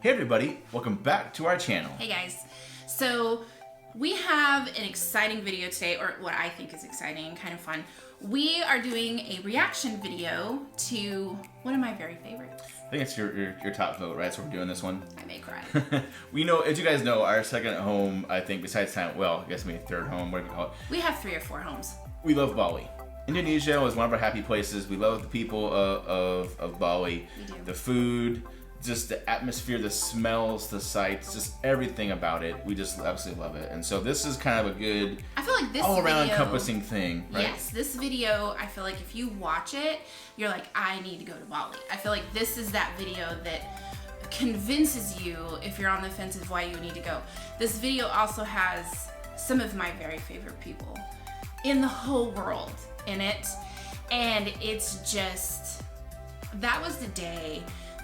Hey everybody, welcome back to our channel. Hey guys, so we have an exciting video today, or what I think is exciting and kind of fun. We are doing a reaction video to one of my very favorites. I think it's your top vote, right? So we're doing this one. I may cry. We know, as you guys know, our second home, I think, besides Thailand, well, I guess maybe third home, whatever you call it. We have 3 or 4 homes. We love Bali. Indonesia was one of our happy places. We love the people of Bali. We do. The food, just the atmosphere, the smells, the sights, just everything about it. We just absolutely love it. And so this is kind of a good, I feel like this all-around video, encompassing thing, right? Yes, this video, I feel like if you watch it, you're like, I need to go to Bali. I feel like this is that video that convinces you, if you're on the fence, of why you need to go. This video also has some of my very favorite people in the whole world in it. And it's just, that was the day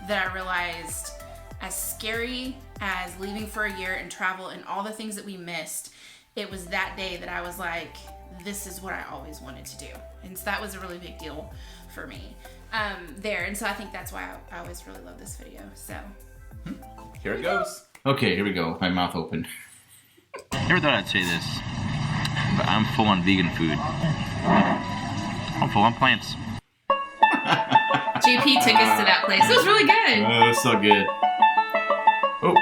that I realized, as scary as leaving for a year and travel and all the things that we missed, it was that day that I was like, this is what I always wanted to do. And so that was a really big deal for me there. And so I think that's why I always really love this video. So Here it goes. Okay, here we go. My mouth open. Never thought I'd say this, but I'm full on vegan food. I'm full on plants. JP took us to that place. It was really good. Oh, it's so good. Oh.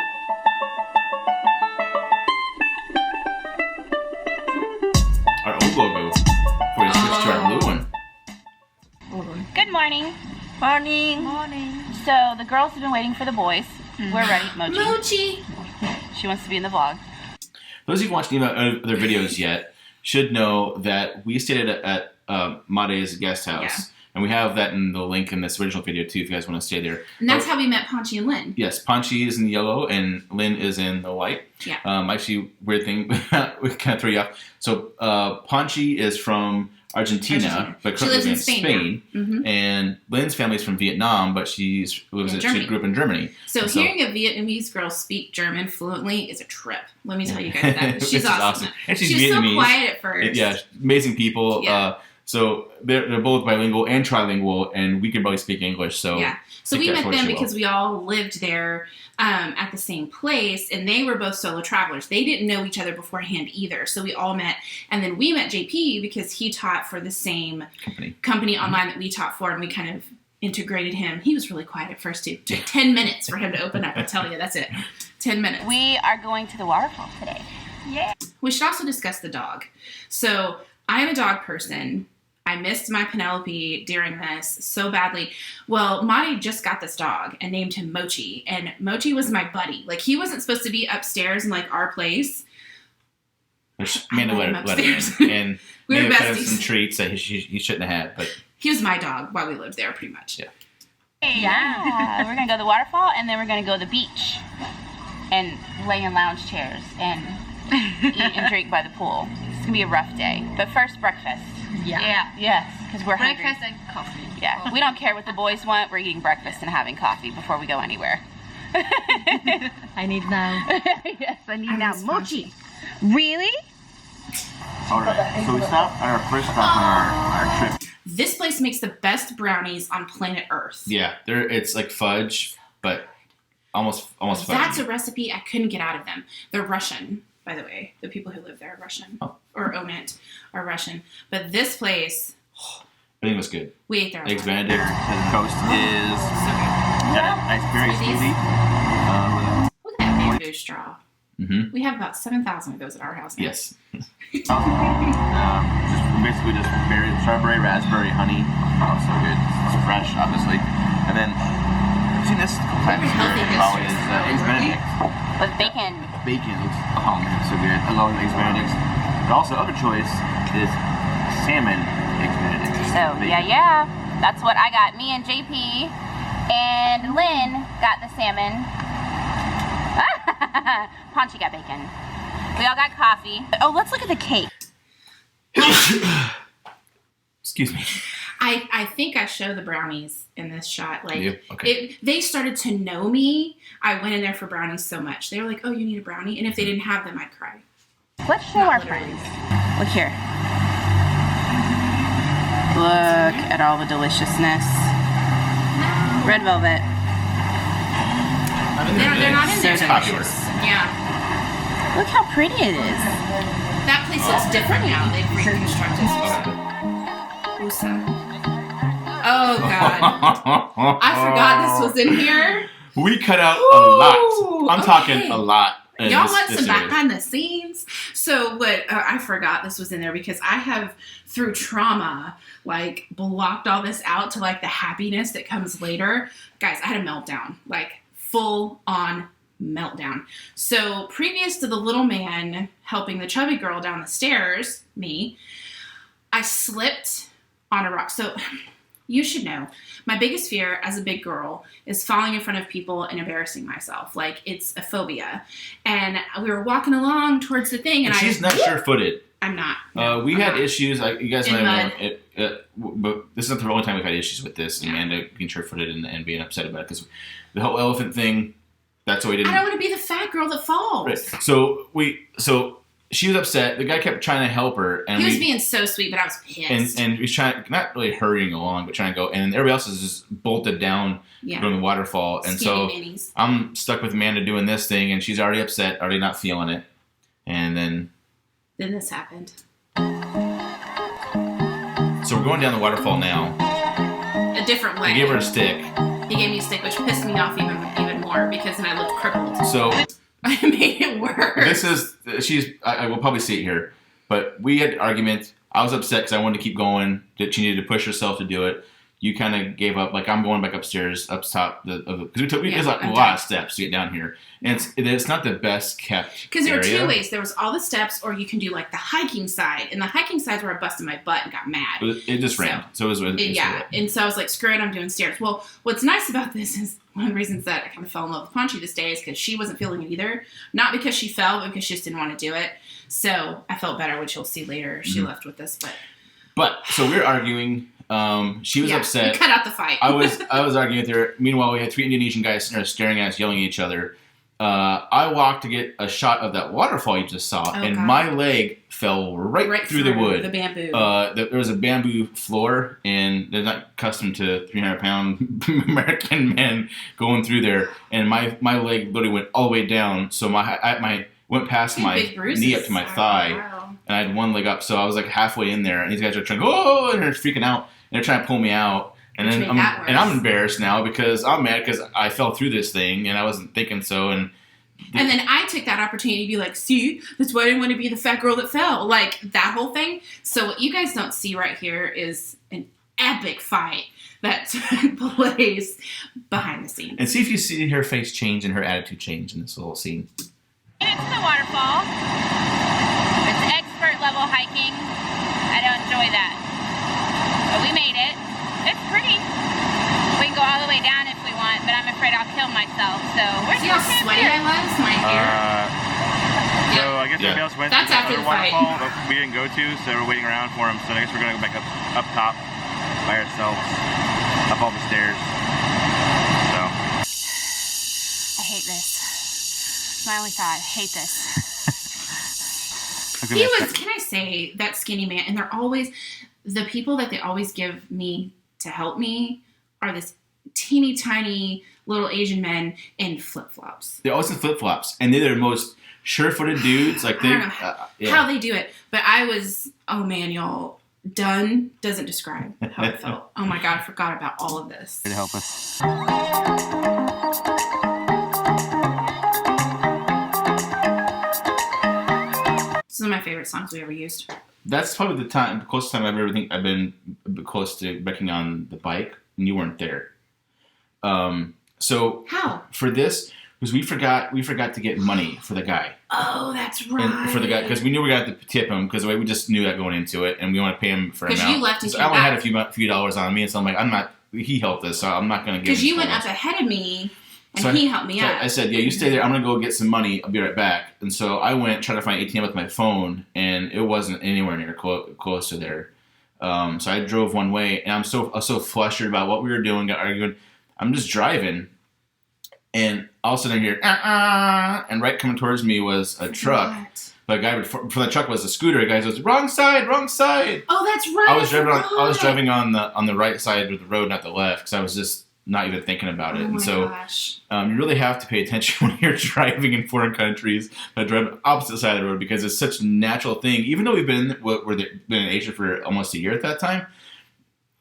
Our old logo before we switch to our blue one. Good morning. Morning. Morning. So the girls have been waiting for the boys. We're ready. Mochi. She wants to be in the vlog. Those of you who watched any of our other videos yet should know that we stayed at Made's guest house. Yeah. And we have that in the link in this original video too if you guys want to stay there. And that's how we met Ponchi and Lynn. Yes, Ponchi is in yellow and Lynn is in the white. Yeah. Actually, weird thing, we kind of threw you off. So Ponchi is from Argentina, but currently lives in Spain. Mm-hmm. And Lynn's family is from Vietnam, but she grew up in Germany. So hearing a Vietnamese girl speak German fluently is a trip. Let me tell you guys that. She's awesome. And she's so quiet at first. Yeah, amazing people. Yeah. So they're both bilingual and trilingual, and we can both speak English. So yeah. So we met them because we all lived there at the same place, and they were both solo travelers. They didn't know each other beforehand either. So we all met, and then we met JP because he taught for the same company online that we taught for, and we kind of integrated him. He was really quiet at first too. It took 10 minutes for him to open up. I'll tell you, that's it. 10 minutes. We are going to the waterfall today. Yeah. We should also discuss the dog. So I am a dog person. I missed my Penelope during this so badly. Well, Madi just got this dog and named him Mochi. And Mochi was my buddy. Like, he wasn't supposed to be upstairs in, like, our place. Amanda let him upstairs. in. And We were maybe fed him besties. some treats that he shouldn't have had. But He was my dog while we lived there, pretty much. Yeah. Yeah. We're going to go to the waterfall, and then we're going to go to the beach and lay in lounge chairs and eat and drink by the pool. It's going to be a rough day. But first, breakfast. Yeah. Yes, because we're hungry. Breakfast and coffee. Yeah, we don't care what the boys want. We're eating breakfast and having coffee before we go anywhere. I need now. Yes, I need now. Mochi. Really? Alright, so we stopped our first stop on our trip. This place makes the best brownies on planet Earth. yeah, it's like fudge, but almost fudge. That's a recipe I couldn't get out of them. They're Russian, by the way. The people who live there are Russian. Or own it are Russian. But this place, I think it was good. we ate there. Eggs Benedict. The coast is So good. nice, very Smoothies. smoothie. Look at that bamboo straw. Mm-hmm. We have about 7,000 of those at our house now. Yes. Basically just berry, strawberry, raspberry, honey. Oh, so good. It's fresh, obviously. And then I've seen this a couple times here. Healthy Probably history. is Eggs Benedict. With bacon. Bacon looks so good. I love Eggs Benedict. But also, other choice is salmon Eggs Benedict. So, yeah. That's what I got. Me and JP and Lynn got the salmon. Ponchi got bacon. We all got coffee. Oh, let's look at the cake. Excuse me. I think I show the brownies in this shot. Like, You? Okay. they started to know me. I went in there for brownies so much. They were like, oh, you need a brownie? And if they didn't have them, I'd cry. Let's show our friends. Look here. Look at all the deliciousness. Red velvet. They're not in there. It's popular. Yeah. Look how pretty it is. That place looks different now. They've reconstructed. Usa. Oh God. I forgot this was in here. We cut out a lot. I'm talking a lot. Y'all want some behind the scenes? So what? I forgot this was in there because I have, through trauma, like blocked all this out to like the happiness that comes later. Guys, I had a meltdown, like full on meltdown. So previous to the little man helping the chubby girl down the stairs, me, I slipped on a rock. So you should know, my biggest fear as a big girl is falling in front of people and embarrassing myself. Like, it's a phobia. And we were walking along towards the thing, and she's not sure-footed. I'm not. We had issues, like you guys might know, mud. but this is not the only time we've had issues with this, and Amanda being sure-footed and being upset about it, because the whole elephant thing, that's why we didn't... I don't want to be the fat girl that falls. Right. So she was upset. The guy kept trying to help her, and he was being so sweet, but I was pissed. And he was trying, not really hurrying along, but trying to go. And everybody else is just bolted down going the waterfall. And Skinny so nannies. I'm stuck with Amanda doing this thing, and she's already upset, already not feeling it. And then this happened. So we're going down the waterfall now. A different way. I gave her a stick. He gave me a stick, which pissed me off even more because then I looked crippled. So I made it worse. I will probably see it here, but we had an argument. I was upset because I wanted to keep going. That she needed to push herself to do it. You kind of gave up. Like, I'm going back upstairs, up top, because there's like a lot of steps to get down here, and it's not the best kept. Because there were two ways. There was all the steps, or you can do like the hiking side, and the hiking side's where I busted my butt and got mad. It just rained, so it was. And so I was like, screw it, I'm doing stairs. Well, what's nice about this is one of the reasons that I kind of fell in love with Punchy this day is because she wasn't feeling it either. Not because she fell, but because she just didn't want to do it. So I felt better, which you'll see later. She left with this, but so we were arguing. She was upset. We cut out the fight. I was arguing with her. Meanwhile, we had three Indonesian guys sitting there staring at us, yelling at each other. I walked to get a shot of that waterfall you just saw, and my leg fell right through the wood. The bamboo. There was a bamboo floor, and they're not accustomed to 300-pound American men going through there. And my leg literally went all the way down, so my went past my knee up to my thigh, and I had one leg up, so I was like halfway in there, and these guys are trying, and they're freaking out, and they're trying to pull me out. And then I'm embarrassed now because I'm mad because I fell through this thing and I wasn't thinking so. And then I took that opportunity to be like, see, that's why I didn't want to be the fat girl that fell. Like, that whole thing. So what you guys don't see right here is an epic fight that took place behind the scenes. And see if you see her face change and her attitude change in this little scene. It's the waterfall. It's expert level hiking. I don't enjoy that. But we made it. It's pretty. We can go all the way down if we want, but I'm afraid I'll kill myself. So we're see how sweaty I was? My hair. So I guess everybody else went to the other waterfall that we didn't go to, so we're waiting around for him. So I guess we're gonna go back up top by ourselves, up all the stairs. So I hate this. My only thought. I hate this. He was. Can I say that skinny man? And they're always the people that they always give me to help me are this teeny tiny little Asian men in flip-flops. They're always in flip-flops, and they're the most sure-footed dudes. Like, they, I don't know how they do it, but I was, oh man, y'all, done doesn't describe how it felt. Oh my God, I forgot about all of this. to help us. This is one of my favorite songs we ever used. That's probably the closest time I've been close to wrecking on the bike, and you weren't there. So how for this was we forgot to get money for the guy. Oh, that's right. And for the guy, because we knew we got to tip him because we just knew that going into it, and we want to pay him for an amount. Because you left and I only had a few dollars on me, and so I'm like, I'm not. He helped us, so I'm not going to give. Because you went up ahead of me. And he helped me out. I said, yeah, you stay there. I'm going to go get some money. I'll be right back. And so I went, tried to find an ATM with my phone, and it wasn't anywhere near close to there. So I drove one way, and I was so flustered about what we were doing, got arguing. I'm just driving, and all of a sudden I hear, and right coming towards me was a truck. What? But a guy for the truck was a scooter. The guy goes, wrong side. Oh, that's right. I was driving on the right side of the road, not the left, because I was just not even thinking about it. Oh And my so gosh. you really have to pay attention when you're driving in foreign countries. I drive opposite side of the road because it's such a natural thing. Even though we've been in Asia for almost a year at that time.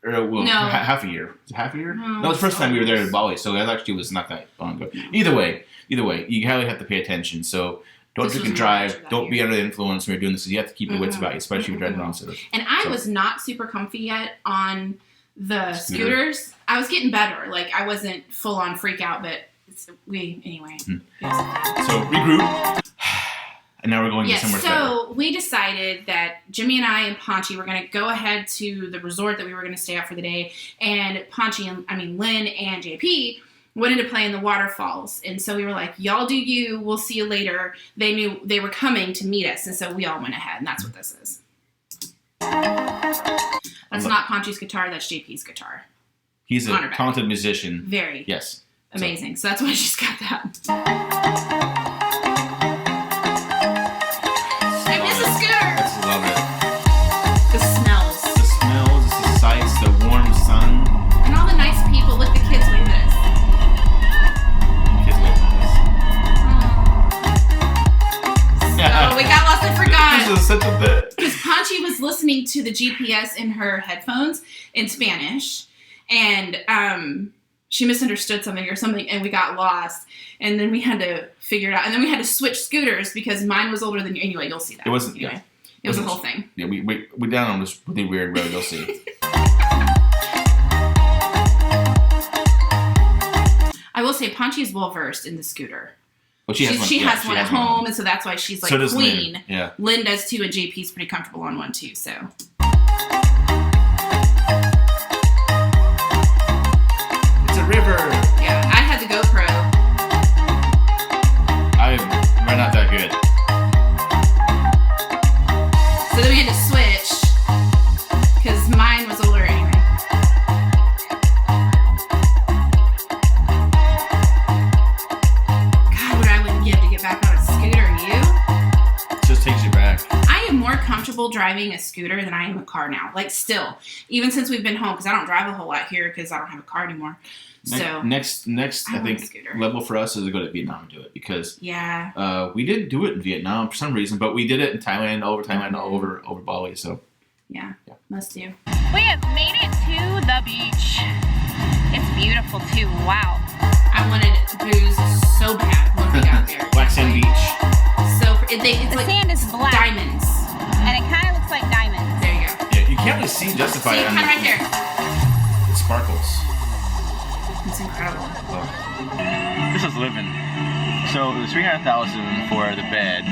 Or, well, No. half a year. Was it half a year? No, No, it was the first time we were there in almost. Bali, so that actually was not that long ago. Either way, you really have to pay attention. So don't This drink was and drive. March of that Don't be year. under the influence when you're doing this. You have to keep your wits about you, especially if you're driving around. And I So- was not super comfy yet on the Scooter. scooters. I was getting better. Like, I wasn't full on freak out, but anyway. So regroup. And now we're going to Yes, somewhere so we decided that Jimmy and I and Ponchi were going to go ahead to the resort that we were going to stay at for the day. And Lynn and JP wanted to play in the waterfalls. And so we were like, y'all do you. We'll see you later. They knew they were coming to meet us. And so we all went ahead. And that's what this is. That's not Ponchi's guitar. That's JP's guitar. He's a on her back. talented musician. Very Yes. amazing. So that's why she's got that. I miss a scooter. I just love it. The smells. The smells, the sights, the warm sun. And all the nice people. Look, the kids wave at us. Kids wait for this. So we got lost and forgot. This is such a bit. Because Panchi was listening to the GPS in her headphones in Spanish, and she misunderstood something or something, and we got lost. And then we had to figure it out. And then we had to switch scooters because mine was older than you. Anyway, you'll see that. It wasn't- Anyway, yeah. it was a whole thing. Yeah, we down on this really weird road. You'll see. I will say Panchi is well versed in the scooter. Well, she has one. She yeah, has one at home, and so that's why she's like So does queen. Lynn. Yeah. Lynn does too, and JP's pretty comfortable on one too. So It's a river. yeah, I had the GoPro. We're not that good. So then we had to switch because mine was older anyway. God, what I would give to get back on a scooter, you? It just takes you back. I am more comfortable driving a scooter than I am a car now. Like still, even since we've been home, because I don't drive a whole lot here because I don't have a car anymore. So Next, I I want a think scooter. level for us is to go to Vietnam and do it because yeah, we didn't do it in Vietnam for some reason, but we did it in Thailand, all over Bali. So yeah, must do. We have made it to the beach. It's beautiful too. Wow. I wanted booze so bad when we got there. Black Sand Beach. So it's The like sand is black, diamonds. and it kind of looks like diamonds. There you go. Yeah, you can't really see Justified. See, kind of right there. It sparkles. It's incredible. This is living. So it was $300,000 for the bed.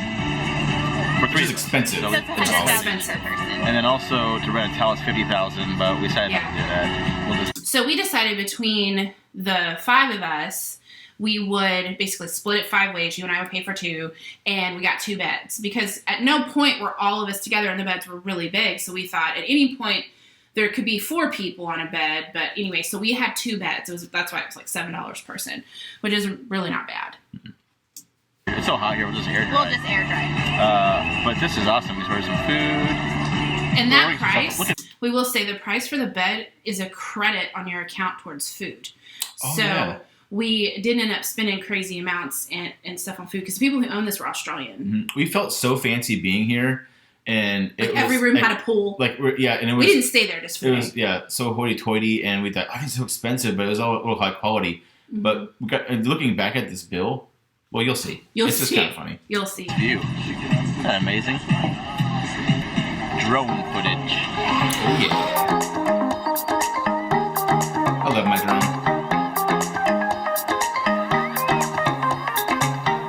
For Which is expensive. So So it's It's $100,000 expensive. per person. And then also to rent a towel is $50,000, but we decided not to do that. We'll just So we decided between the 5 of us, we would basically split it 5 ways. You and I would pay for 2, and we got 2 beds. Because at no point were all of us together, and the beds were really big. So we thought at any point there could be 4 people on a bed. But anyway, so we had 2 beds. That's why it was like $7 per person, which is really not bad. it's so hot here, we'll just air dry. We'll just air dry. But this is awesome. There's some food. And that Look price, at- we will say the price for the bed is a credit on your account towards food. Oh, So yeah. we didn't end up spending crazy amounts and stuff on food because the people who own this were Australian. We felt so fancy being here, and Like it every was, room like, had a pool. and it was We didn't stay there just for it the was day. so hoity-toity, and we thought, it's so expensive, but it was all high quality. Mm-hmm. But and looking back at this bill, well, you'll see. You'll it's see. just kind of funny. You'll see. View. Isn't that amazing? Drone footage. Oh yeah. I love my drone.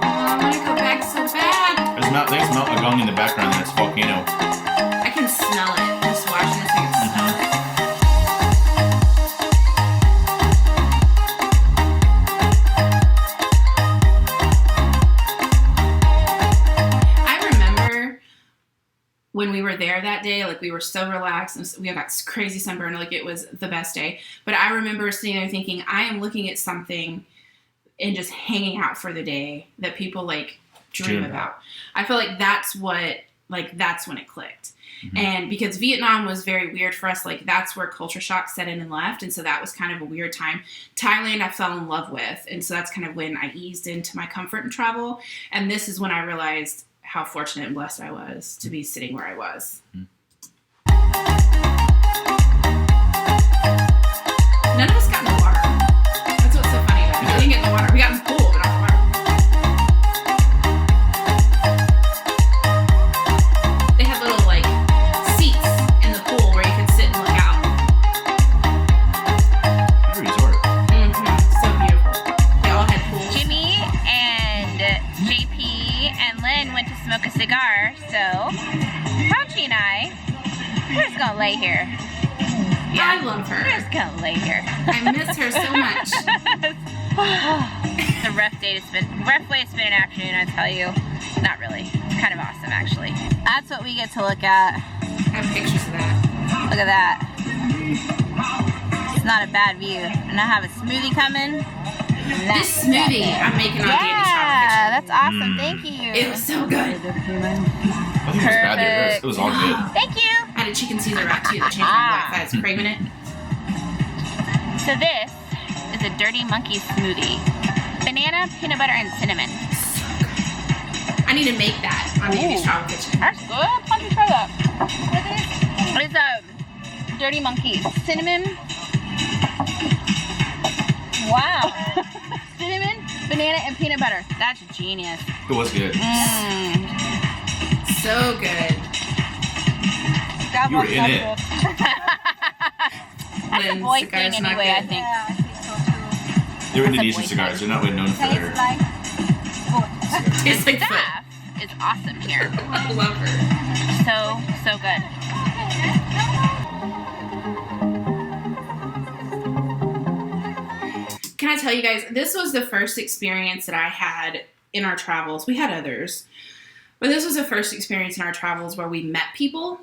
I want to go back so bad. There's not a gong in the background. That's volcano. I can smell it. Just watching this, I can smell it. I remember when we were there that day, like we were so relaxed and we got crazy sunburn, like it was the best day. But I remember sitting there thinking, I am looking at something and just hanging out for the day that people like dream Dream about. I feel like that's what like that's when it clicked. And because Vietnam was very weird for us, like that's where culture shock set in and left. And so that was kind of a weird time. Thailand, I fell in love with. And so that's kind of when I eased into my comfort in travel. And this is when I realized how fortunate and blessed I was to be sitting where I was. None of us got in the water. That's what's so funny. We didn't get in the water. We got in the pool, but not the water. They had little like seats in the pool where you could sit and look out. What a resort. So beautiful. They all had pools. Jimmy and JP and Lynn went to smoke a cigar, so Fauci and I, we're just gonna lay here. I love her. We're just gonna lay here. I miss her so much. It's a rough way to spend an afternoon, I tell you. Not really. It's kind of awesome, actually. That's what we get to look at. I have pictures of that. Look at that. It's not a bad view. And I have a smoothie coming. This smoothie I'm making on Danny's Travel Kitchen. That's awesome. Thank you. It was so good. I think it was bad there. It was all good. Thank you. I had a chicken Caesar wrap too. The chicken wrap that has cream in it. So this is a Dirty Monkey smoothie. Banana, peanut butter, and cinnamon. I need to make that on Danny's Travel Kitchen. That's good. How do you try that? It's a Dirty Monkey. Cinnamon. Wow. Cinnamon, banana, and peanut butter. That's genius. It was good. So good. You were in it. That's a boy thing anyway, I think. They're Indonesian cigars. They're not really known for their... Tastes like foot. Staff is awesome here. I love her. So good. Can I tell you guys, this was the first experience that I had in our travels. We had others, but this was the first experience in our travels where we met people.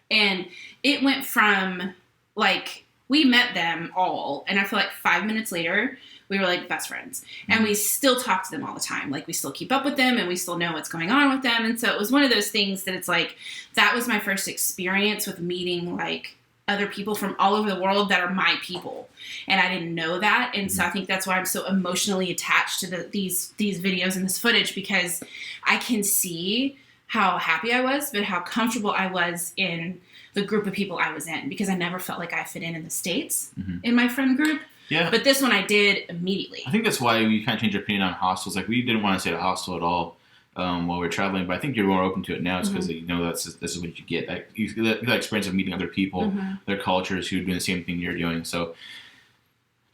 And it went from, like, we met them all, and I feel like 5 minutes later, we were, like, best friends. And we still talk to them all the time. Like, we still keep up with them, and we still know what's going on with them. And so it was one of those things that it's like, that was my first experience with meeting, like, other people from all over the world that are my people. And I didn't know that. And so I think that's why I'm so emotionally attached to these videos and this footage, because I can see how happy I was, but how comfortable I was in the group of people I was in, because I never felt like I fit in the States in my friend group. Yeah. But this one I did immediately. I think that's why we kind of changed our opinion on hostels. Like, we didn't want to stay at a hostel at all while we were traveling, but I think you're more open to it now. It's because you know this is what you get. Like, you get that experience of meeting other people, their cultures who are doing the same thing you're doing. So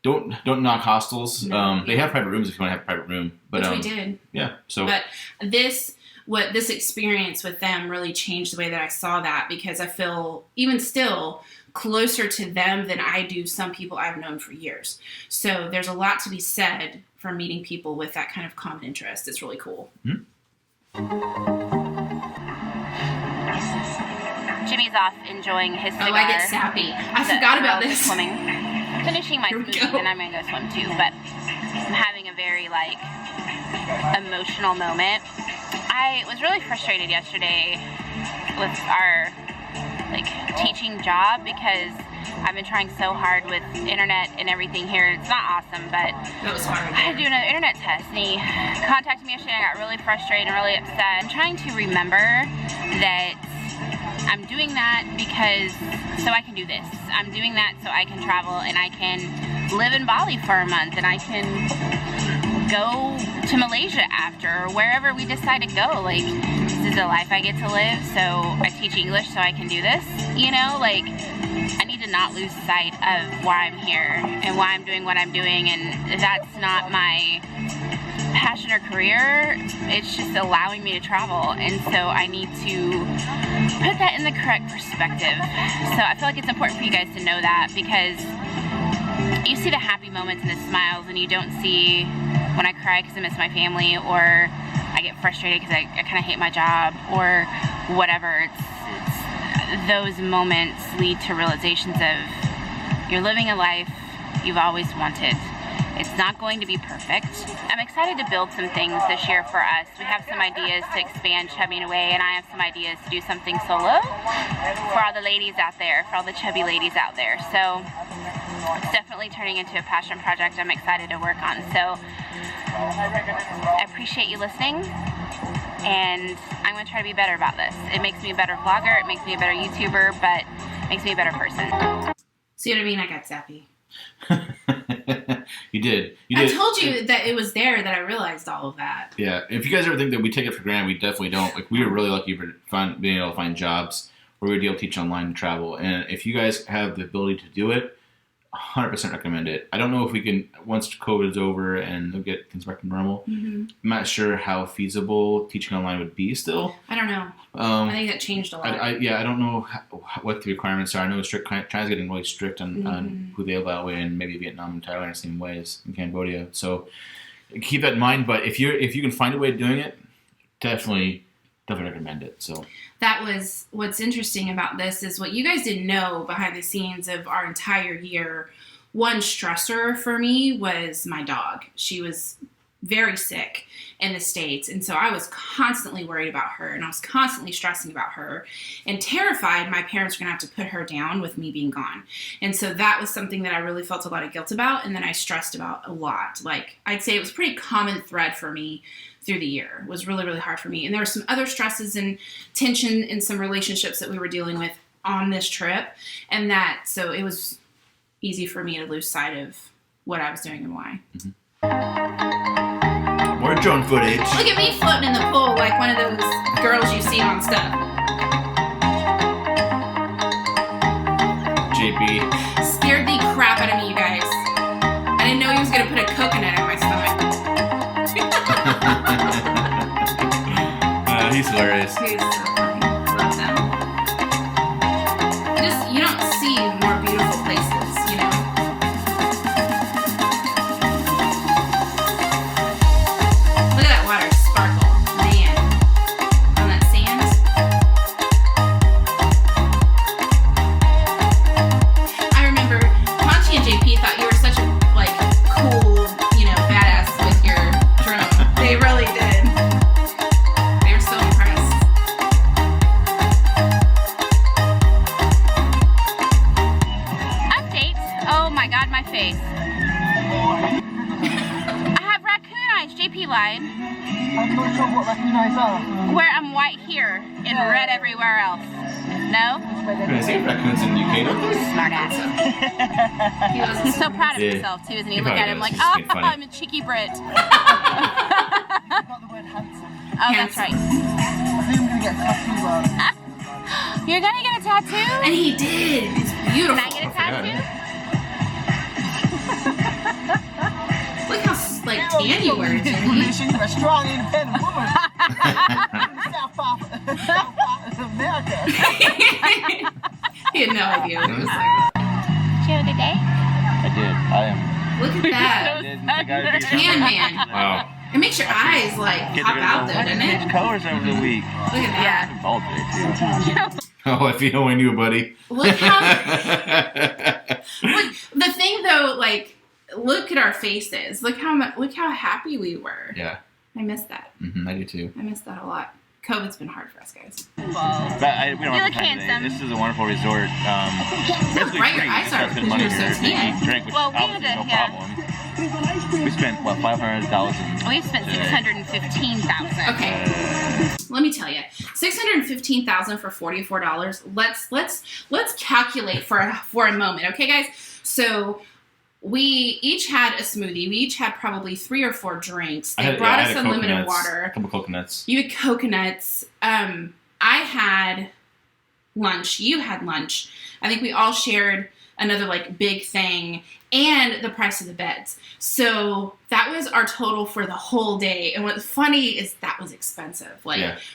don't knock hostels. They have private rooms if you want to have a private room. But, which we did. Yeah. So. But this experience with them really changed the way that I saw that, because I feel even still closer to them than I do some people I've known for years. So there's a lot to be said for meeting people with that kind of common interest. It's really cool. Jimmy's off enjoying his cigar. Oh, I get sappy. I forgot about this. Swimming. Finishing my smoothie, and I'm going to go swim too, but I'm having a very, emotional moment. I was really frustrated yesterday with our, teaching job, because I've been trying so hard with internet and everything here. It's not awesome, but That was hard. I had to do another internet test, and he contacted me yesterday, and I got really frustrated and really upset. I'm trying to remember that I'm doing that so I can do this. I'm doing that so I can travel, and I can live in Bali for a month, and I can go to Malaysia after, or wherever we decide to go. This is a life I get to live, so I teach English so I can do this, I need to not lose sight of why I'm here and why I'm doing what I'm doing, and that's not my passion or career. It's just allowing me to travel, and so I need to put that in the correct perspective. So I feel like it's important for you guys to know that, because you see the happy moments and the smiles, and you don't see when I cry because I miss my family, or I get frustrated because I kind of hate my job, or whatever. It's those moments lead to realizations of you're living a life you've always wanted, It's not going to be perfect. I'm excited to build some things this year for us. We have some ideas to expand Chubby in a way, and I have some ideas to do something solo for all the ladies out there, for all the chubby ladies out there. So it's definitely turning into a passion project I'm excited to work on. So I appreciate you listening, and I'm going to try to be better about this. It makes me a better vlogger, it makes me a better YouTuber, but it makes me a better person. See what I mean? I got zappy. You did. I told you that it was there that I realized all of that. Yeah. If you guys ever think that we take it for granted, we definitely don't. Like, we were really lucky for being able to find jobs where we'd be able to teach online and travel. And if you guys have the ability to do it, 100% recommend it. I don't know if we can, once COVID is over and they'll get things back to normal, I'm not sure how feasible teaching online would be still. I don't know. I think that changed a lot. I don't know what the requirements are. I know China's getting really strict on who they allow in. Maybe Vietnam and Thailand are the same ways in Cambodia. So keep that in mind. But if you can find a way of doing it, definitely recommend it. So that was what's interesting about this is what you guys didn't know behind the scenes of our entire year. One stressor for me was my dog. She was very sick in the States, and so I was constantly worried about her, and I was constantly stressing about her and terrified my parents were going to have to put her down with me being gone. And so that was something that I really felt a lot of guilt about, and then I stressed about a lot. Like, I'd say it was a pretty common thread for me through the year. It was really, really hard for me. And there were some other stresses and tension in some relationships that we were dealing with on this trip, and so it was easy for me to lose sight of what I was doing and why. More drone footage. Look at me floating in the pool like one of those girls you see on stuff. JP. Scared the crap out of me, you guys. I didn't know he was going to put a coconut in my stomach. He's hilarious. He's so funny. Love him. You don't see more beautiful places, you know? Look at that water sparkle. Man. On that sand. I remember Monty and JP thought you were such a, cool, badass with your drone. They really did. They were so impressed. Updates. Oh my god, my face. I have raccoon eyes. JP lied. I'm not sure what raccoon eyes are. Where I'm white here and red everywhere else. No? I see raccoons in the UK, don't they? Smart ass. He's so proud of himself too, isn't he? He Look at probably him does. like, He's oh, being funny. I'm a cheeky Brit. Not the word handsome. Oh, that's right. I think I'm gonna get a tattoo. You're gonna get a tattoo? And he did. It's beautiful. Can I get a tattoo? Look how tan you were, Jenny. She's a strong, independent woman. South part of America. He had no idea what he was like. Did you have a good day? I did. I am. Look at that. Tan man. Wow. It makes your eyes pop out though, doesn't Change it? colors over the week. Look at that. Bald today too. Oh, if you only knew, buddy. Look how. Look, the thing though, look at our faces. Look how happy we were. Yeah. I miss that. I do too. I miss that a lot. COVID's been hard for us, guys. But we don't You have look time today. handsome. This is a wonderful resort. Basically bright your free. eyes You are just spend money because you're here so to tan. eat, drink, which Well, is we obviously had no to- yeah. problem. We spent $500,000. We spent $615,000. Okay. Let me tell you, $615,000 for $44. Let's calculate for a moment, okay, guys? So we each had a smoothie. We each had probably 3 or 4 drinks. They brought us unlimited water. A couple coconuts. You had coconuts. I had lunch. You had lunch. I think we all shared another big thing, and the price of the beds. So that was our total for the whole day. And what's funny is that was expensive.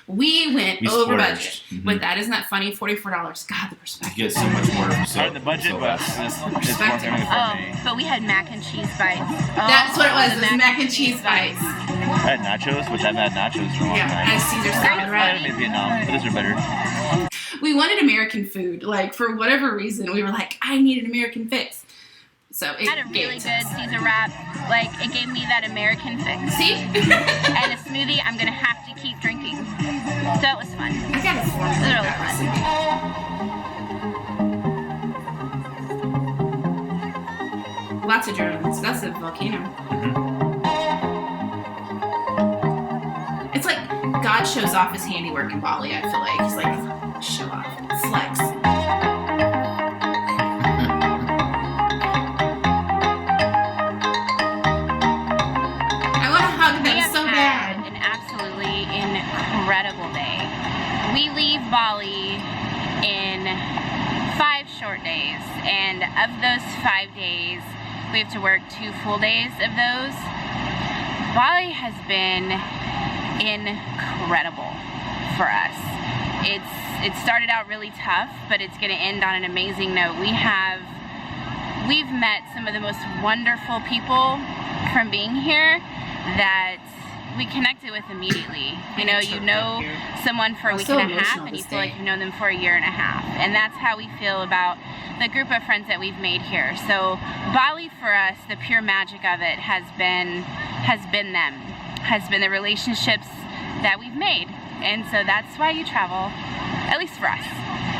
We went over budget with that. Isn't that funny? $44. God, the perspective. You get so much more from Sorry, the budget, but it's more family friendly. But we had mac and cheese bites. That's what it was. the It was mac and cheese bites. I had nachos, which I've had nachos for a long Yeah, time. and Caesar salad, I right? haven't made Vietnam, but those are better. We wanted American food. For whatever reason, we were like, I need an American fix. So it Had a really gave good us. Caesar wrap. Like, it gave me that American fix. See? And a smoothie I'm gonna have to keep drinking. So it was fun. I got a fork. It was really fun. Lots of drones. That's a volcano. It's like God shows off his handiwork in Bali, I feel like. He's like, show off, flex. I want to hug We them have so had bad. an absolutely incredible day. We leave Bali in 5 short days, and of those 5 days, we have to work 2 full days of those. Bali has been incredible for us. It started out really tough, but it's going to end on an amazing note. We've met some of the most wonderful people from being here that we connected with immediately. You know someone for a week so and a half, emotional and you this feel like day. you've known them for a year and a half. And that's how we feel about the group of friends that we've made here. So Bali for us, the pure magic of it has been the relationships that we've made. And so that's why you travel, at least for us.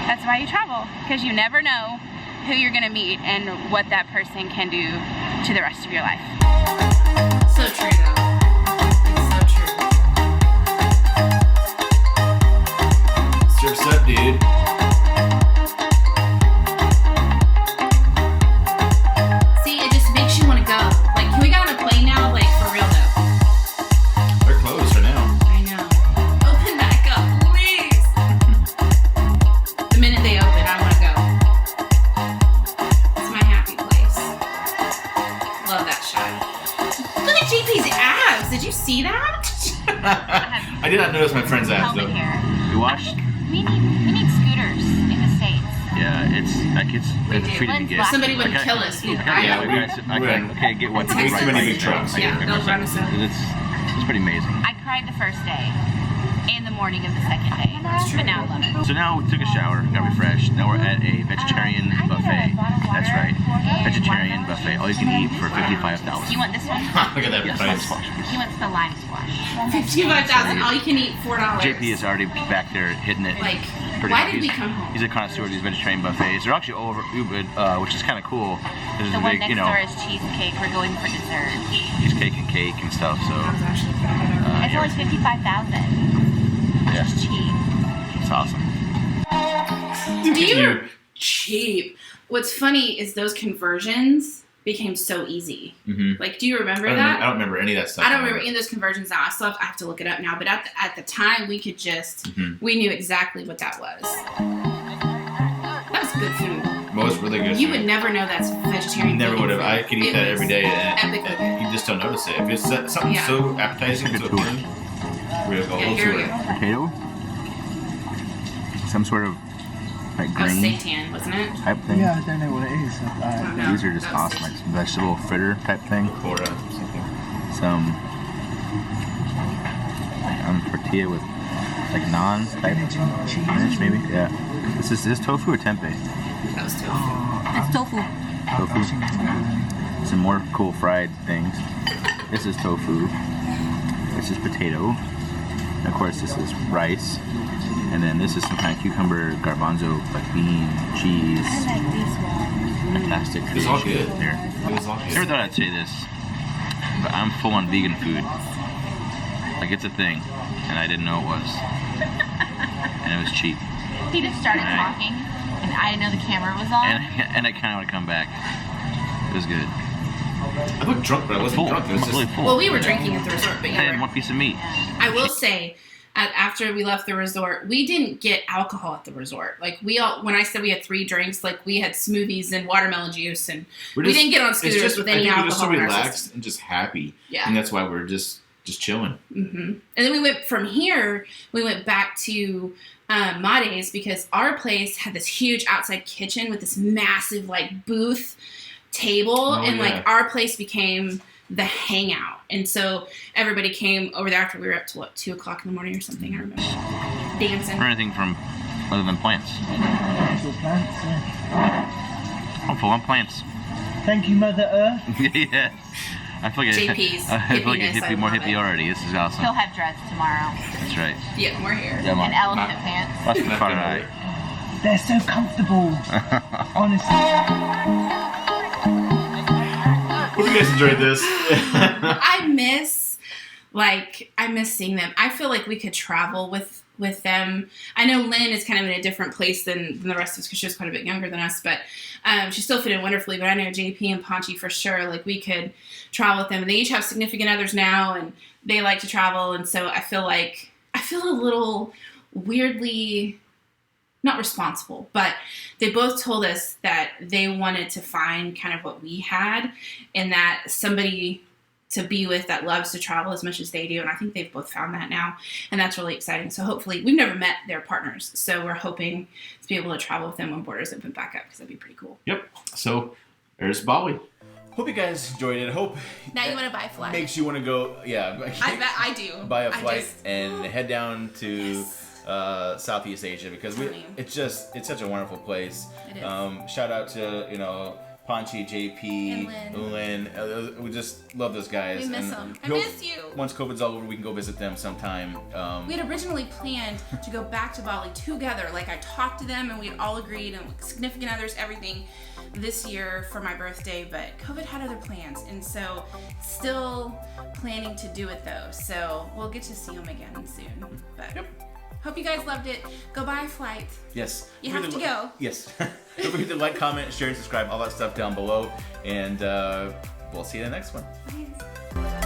That's why you travel, because you never know who you're gonna meet and what that person can do to the rest of your life. So true, though. It's so true. Surf's up, dude. See, it just makes you want to go. Like, can we get on a plane now? Like, for real, though. They're closed for now. I know. Open back up, please. The minute they open, I want to go. It's my happy place. Love that shot. Look at JP's abs. Did you see that? I did not notice my friend's abs Helmet though. here. You watched? We need scooters in the States. Yeah, it's We it's do. free to When's get. last- Somebody would Okay. kill us. We'd Yeah, buy Yeah, them. I get what Way too many big trucks. Yeah, they'll run us over. It's pretty amazing. I cried the first day and the morning of the second day, but now I love it. So now we took a shower, got refreshed. Now we're at a vegetarian buffet. That's right, vegetarian buffet. All you can eat for $55. You want this one? Look at that Yes, price. squash, please. He wants the lime squash. 55,000. All you can eat $4. JP is already back there hitting it. Like, pretty why hard. did we He's- come home? He's a connoisseur of these vegetarian buffets. They're actually all over Ubud, which is kind of cool. There's The a one big, next door is cheesecake. We're going for dessert. cheesecake and cake and stuff. So I was actually proud of it. It's only 55,000. yeah, It's cheap. it's awesome. You're cheap. What's funny is those conversions became so easy. Mhm. Like, do you remember I that? don't remember any of that stuff. I don't remember any of those conversions now. I have to look it up now. But at the time, we could just, we knew exactly what that was. That was good food. Well, it's really good. You food. would never know that's You vegetarian. never vegan would have. food. I could eat It that was every day, epically good. and you just don't notice it. If it's something Yeah. so appetizing, so appealing, we're gonna go Yeah, whole here we tour. go. Potato, some sort of like That was green seitan, wasn't it? type thing. Yeah, I don't know what it is. Oh, no. These are just That was awesome, like some vegetable fritter type thing. Or something. Some tortilla with like naan type spinach maybe. Yeah. Is this tofu or tempeh? That was tofu. It's tofu. Tofu. Some more cool fried things. This is tofu. This is potato. And of course, this is rice. And then this is some kind of cucumber, garbanzo, like bean, cheese. Fantastic. It's all good. Here. It was all Never good. thought I'd say this, but I'm full on vegan food. Like it's a thing, and I didn't know it was. And it was cheap. He just started Right. talking, and I didn't know the camera was on. And I kind of want to come back. It was good. I looked drunk, but I wasn't Full. drunk. It was I'm really just full. Well, we were drinking at the resort, but I had you were. one piece of meat. I will say, after we left the resort, we didn't get alcohol at the resort. Like, when I said we had 3 drinks, like, we had smoothies and watermelon juice, and we didn't get on it's scooters just- with I any think we're alcohol just so in our relaxed system. and just happy. Yeah. And that's why we're just chilling. And then we went from here, we went back to Made's because our place had this huge outside kitchen with this massive, like, booth table. Oh, and, yeah. like, our place became the hangout. And so everybody came over there after we were up to, 2 o'clock in the morning or something, I remember. Dancing. Or anything from other than plants. Actual plants, yeah. I'm full on plants. Thank you, Mother Earth. Yeah. I feel like JP's I feel like a hippiness, I hippie, more love hippie it. already. This is awesome. He'll have dreads tomorrow. That's right. Yeah, more hair. Yeah, And elephant pants. That's Not far gonna right. They're so comfortable. Honestly. Hope you guys enjoyed this. I miss seeing them. I feel like we could travel with them. I know Lynn is kind of in a different place than the rest of us because she was quite a bit younger than us, but she still fit in wonderfully. But I know JP and Ponchi for sure, like we could travel with them. And they each have significant others now, and they like to travel. And so I feel a little weirdly, not responsible, but they both told us that they wanted to find kind of what we had, and that somebody to be with that loves to travel as much as they do. And I think they've both found that now. And that's really exciting. So hopefully, we've never met their partners. So we're hoping to be able to travel with them when borders open back up because that'd be pretty cool. Yep. So there's Bali. Hope you guys enjoyed it. Hope Now you want to buy a flight. makes you want to go. Yeah. I bet I do. Buy a I flight just- and head down to Southeast Asia because Stunning. it's such a wonderful place. It is. Shout out to Ponchi, JP, And Lynn. We just love those guys. We miss and them. I hope miss you. Once COVID's all over, we can go visit them sometime. We had originally planned to go back to Bali together. Like I talked to them and we had all agreed, and significant others, everything, this year for my birthday. But COVID had other plans, and so still planning to do it though. So we'll get to see them again soon. But hope you guys loved it. Go buy a flight. Yes. You have to go. Yes. Don't forget to like, comment, share, and subscribe. All that stuff down below. And we'll see you in the next one. Bye.